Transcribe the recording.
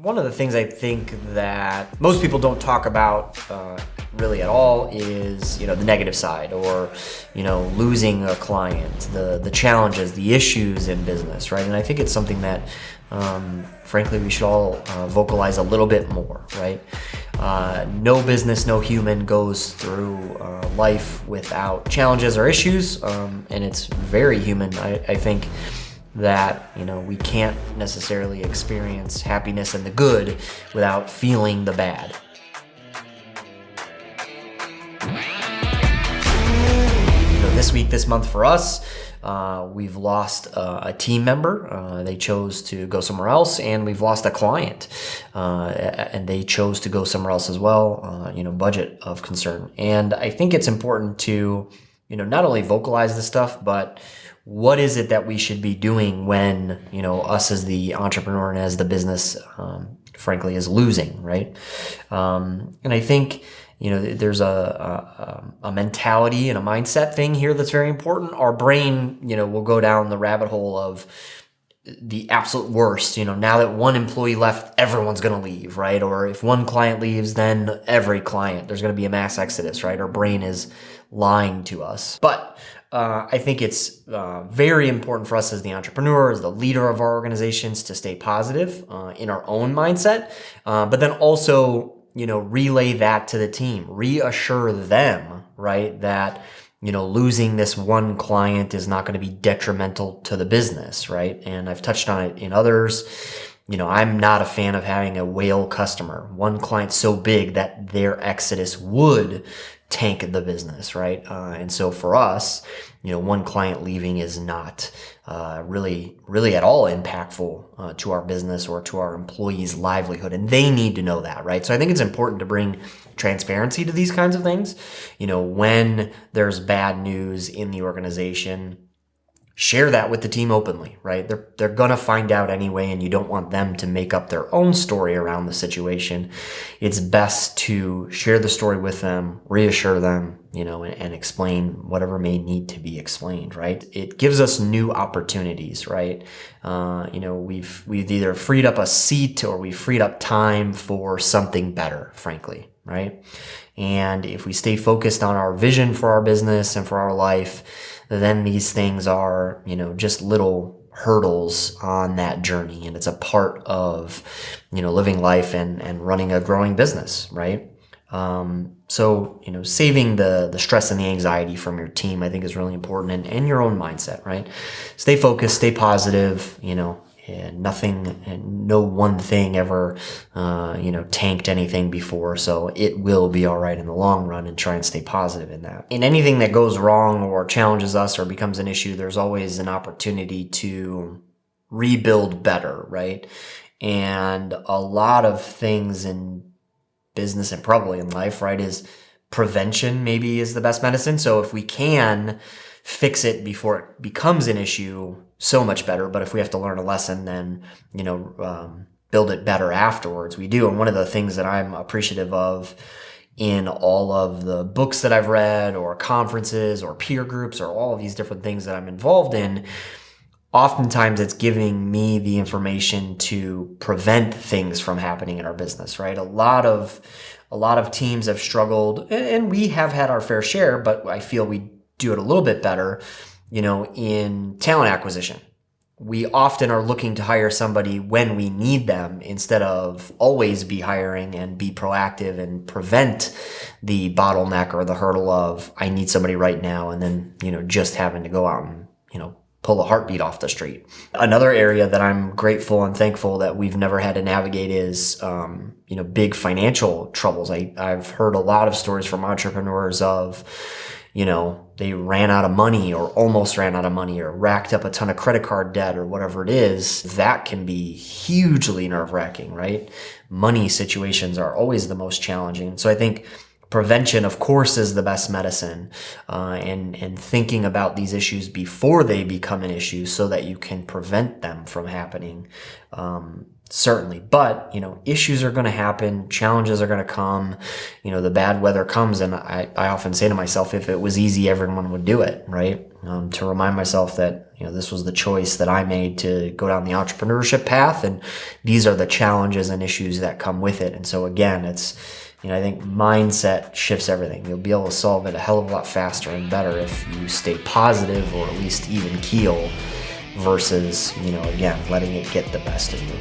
One of the things I think that most people don't talk about really at all is, the negative side, or, losing a client, the challenges, the issues in business, right? And I think it's something that, frankly, we should all vocalize a little bit more, right? No business, no human goes through life without challenges or issues, and it's very human. I think that we can't necessarily experience happiness and the good without feeling the bad. This month for us, we've lost a team member. They chose to go somewhere else, and we've lost a client, and they chose to go somewhere else as well. Budget of concern. And I think it's important to, not only vocalize this stuff, but what is it that we should be doing when, us as the entrepreneur and as the business, frankly, is losing, right? And I think, there's a mentality and a mindset thing here that's very important. Our brain, will go down the rabbit hole of the absolute worst. Now that one employee left, everyone's going to leave, right? Or if one client leaves, then every client, there's going to be a mass exodus, right? Our brain is lying to us. But I think it's very important for us as the entrepreneur, as the leader of our organizations, to stay positive in our own mindset, but then also, relay that to the team, reassure them, right, that, losing this one client is not going to be detrimental to the business, right? And I've touched on it in others. I'm not a fan of having a whale customer, one client so big that their exodus would tank the business, right? And so for us, one client leaving is not really at all impactful to our business or to our employees' livelihood, and they need to know that, right? So I think it's important to bring transparency to these kinds of things. When there's bad news in the organization, share that with the team openly, right? They're gonna find out anyway, and you don't want them to make up their own story around the situation. It's best to share the story with them, reassure them, and explain whatever may need to be explained, right? It gives us new opportunities, right? We've either freed up a seat or we've freed up time for something better, frankly, right? And if we stay focused on our vision for our business and for our life, then these things are, just little hurdles on that journey. And it's a part of, living life and running a growing business, right? So, saving the stress and the anxiety from your team, I think, is really important, and your own mindset, right? Stay focused, stay positive, and no one thing ever, tanked anything before. So it will be all right in the long run, and try and stay positive in that. In anything that goes wrong or challenges us or becomes an issue, there's always an opportunity to rebuild better, right? And a lot of things in business and probably in life, right, is prevention maybe is the best medicine. So if we can fix it before it becomes an issue, so much better. But if we have to learn a lesson, then, build it better afterwards, we do. And one of the things that I'm appreciative of in all of the books that I've read, or conferences, or peer groups, or all of these different things that I'm involved in, oftentimes it's giving me the information to prevent things from happening in our business, right? A lot of teams have struggled, and we have had our fair share, but I feel we do it a little bit better, in talent acquisition. We often are looking to hire somebody when we need them, instead of always be hiring and be proactive and prevent the bottleneck or the hurdle of, I need somebody right now, and then, just having to go out and, pull a heartbeat off the street. Another area that I'm grateful and thankful that we've never had to navigate is, big financial troubles. I've heard a lot of stories from entrepreneurs of, they ran out of money, or almost ran out of money, or racked up a ton of credit card debt, or whatever it is. That can be hugely nerve-wracking, right? Money situations are always the most challenging. So I think prevention, of course, is the best medicine, and thinking about these issues before they become an issue so that you can prevent them from happening. certainly. But, issues are going to happen, challenges are going to come, the bad weather comes. And I often say to myself, if it was easy, everyone would do it, right? To remind myself that, this was the choice that I made to go down the entrepreneurship path. And these are the challenges and issues that come with it. And so again, it's, I think mindset shifts everything. You'll be able to solve it a hell of a lot faster and better if you stay positive, or at least even keel, versus, again, letting it get the best of you.